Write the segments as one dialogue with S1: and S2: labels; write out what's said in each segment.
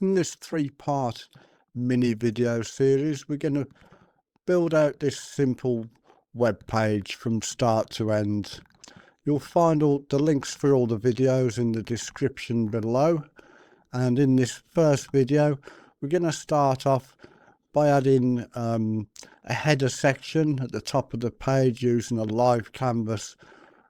S1: In this three-part mini video series, we're going to build out this simple web page from start to end. You'll find all the links for all the videos in the description below. And in this first video, we're going to start off by adding a header section at the top of the page using a LiveCanvas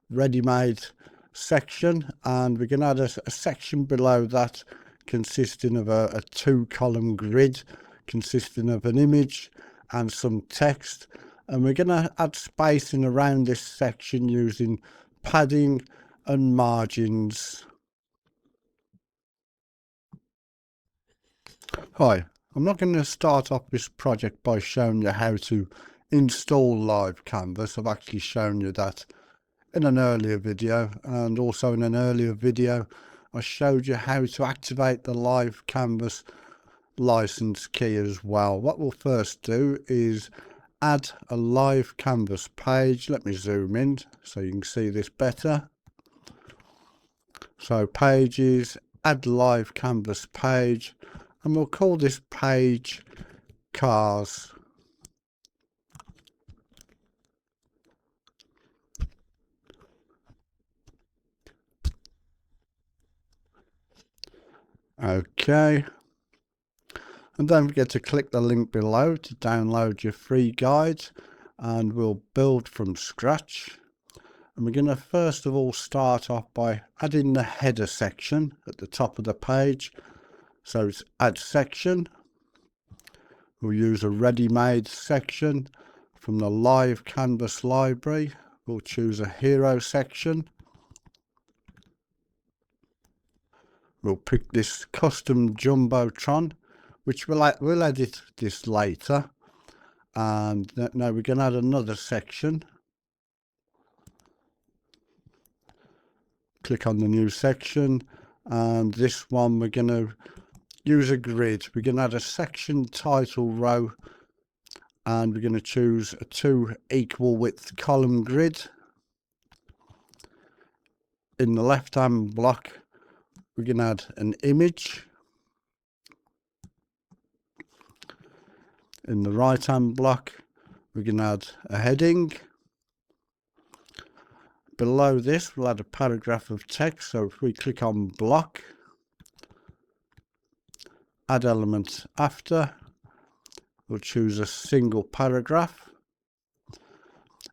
S1: ready-made section, and we're going to add a section below that consisting of a two-column grid consisting of an image and some text, and we're going to add spacing around this section using padding and margins. Hi, I'm not going to start off this project by showing you how to install LiveCanvas. I've actually shown you that in an earlier video, and also in an earlier video I showed you how to activate the LiveCanvas license key as well. What we'll first do is add a LiveCanvas page. Let me zoom in so you can see this better. So pages, add LiveCanvas page, and we'll call this page cars. Okay, and don't forget to click the link below to download your free guide, and we'll build from scratch. And we're going to first of all start off by adding the header section at the top of the page. So it's add section. We'll use a ready-made section from the LiveCanvas library. We'll choose a hero section. We'll pick this custom jumbotron, which we'll edit this later. And now we're going to add another section. Click on the new section, and this one we're going to use a grid. We're going to add a section title row, and we're going to choose a 2 equal width column grid. In the left hand block we can add an image. In the right hand block we can add a heading. Below this we'll add a paragraph of text, so if we click on block, add element after, we'll choose a single paragraph,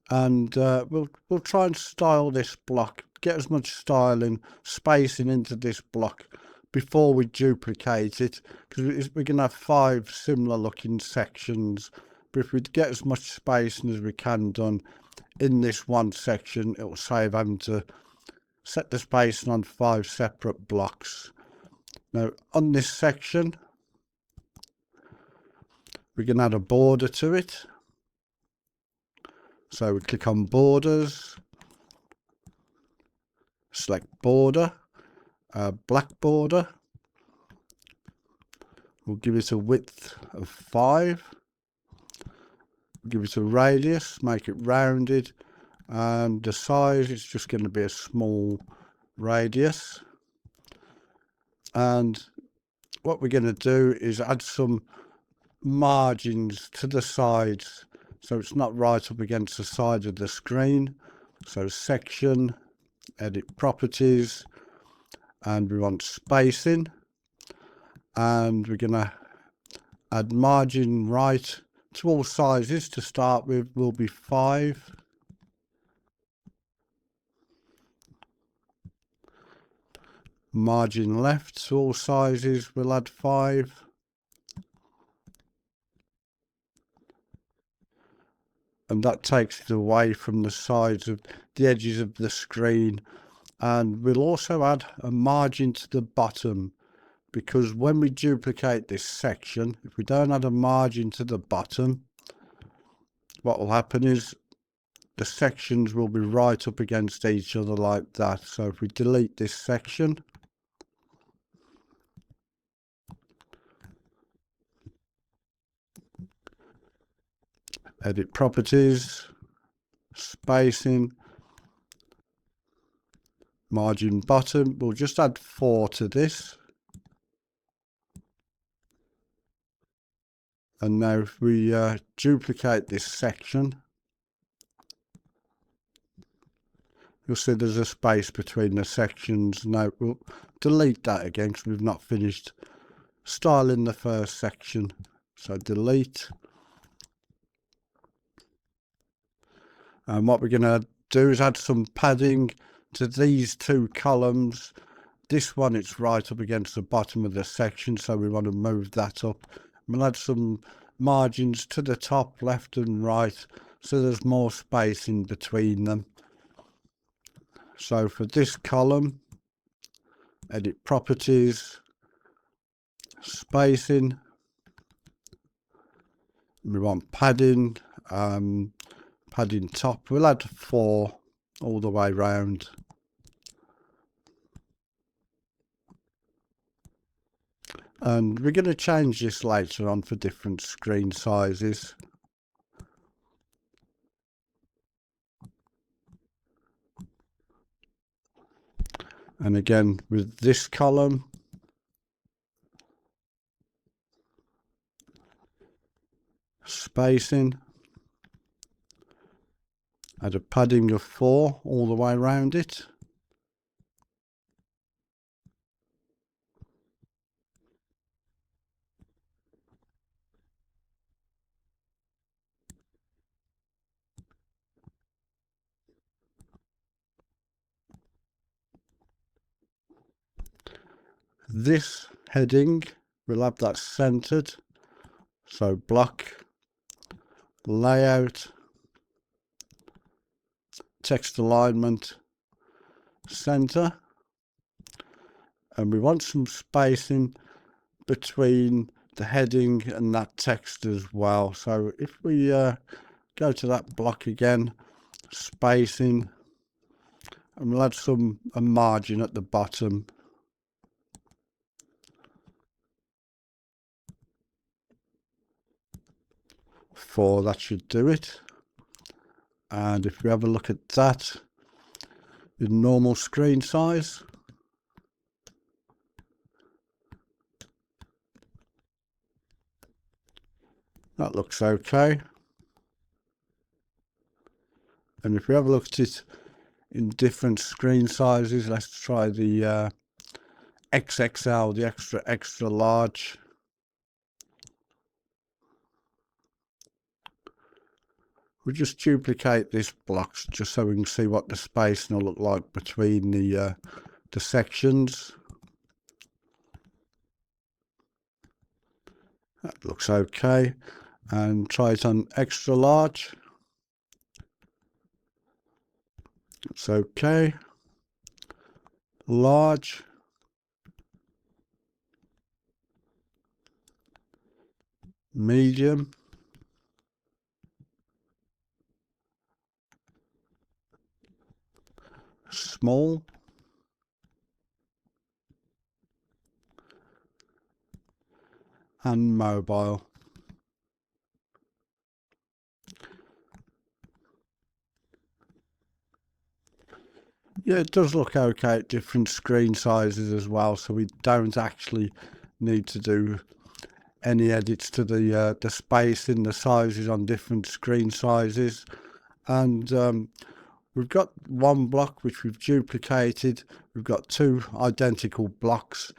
S1: and we'll try and style this block, get as much styling, spacing into this block before we duplicate it, because we're going to have 5 similar looking sections. But if we get as much spacing as we can done in this one section, it will save having to set the spacing on 5 separate blocks. Now on this section we can add a border to it, so we click on borders, select border, black border. We'll give it a width of 5, give it a radius, make it rounded, and the size is just going to be a small radius. And what we're going to do is add some margins to the sides so it's not right up against the side of the screen. So section, edit properties, and we want spacing, and we're going to add margin right to all sizes. To start with will be 5. Margin left to all sizes we'll add 5. And that takes it away from the sides of the edges of the screen. And we'll also add a margin to the bottom, because when we duplicate this section, if we don't add a margin to the bottom, what will happen is the sections will be right up against each other like that. So if we delete this section, edit properties, spacing, margin bottom, we'll just add 4 to this. And now if we duplicate this section, you'll see there's a space between the sections. Now we'll delete that again because we've not finished styling the first section. So delete. And what we're going to do is add some padding to these two columns. This one, it's right up against the bottom of the section, so we want to move that up. We'll add some margins to the top, left and right, so there's more space in between them. So for this column, edit properties, spacing. We want padding, padding top. We'll add 4 all the way round. And we're going to change this later on for different screen sizes. And again with this column, spacing, add a padding of 4 all the way around it. This heading, we'll have that centered. So block, layout, text alignment, center. And we want some spacing between the heading and that text as well. So if we go to that block again, spacing, and we'll add a margin at the bottom. 4, that should do it. And if we have a look at that in normal screen size, that looks okay. And if we have a look at it in different screen sizes, let's try the XXL, the extra large. We just duplicate this block just so we can see what the spacing will look like between the sections. That looks okay. And try it on extra large. It's okay. Large. Medium. Small. And mobile. Yeah, it does look okay at different screen sizes as well, so we don't actually need to do any edits to the spacing, the sizes on different screen sizes. And we've got one block which we've duplicated. We've got 2 identical blocks,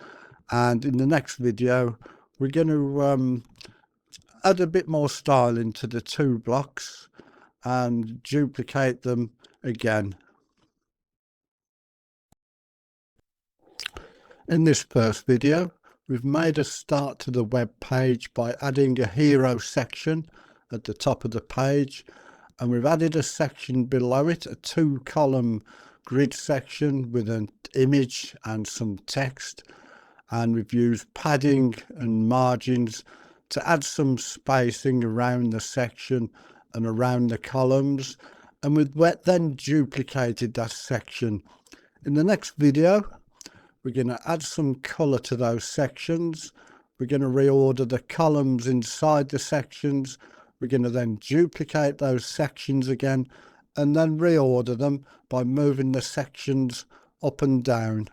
S1: and in the next video we're going to add a bit more styling to the 2 blocks and duplicate them again. In this first video, we've made a start to the web page by adding a hero section at the top of the page, and we've added a section below it, a 2-column grid section with an image and some text, and we've used padding and margins to add some spacing around the section and around the columns, and we've then duplicated that section. In the next video, we're going to add some color to those sections. We're going to reorder the columns inside the sections. We're going to then duplicate those sections again and then reorder them by moving the sections up and down.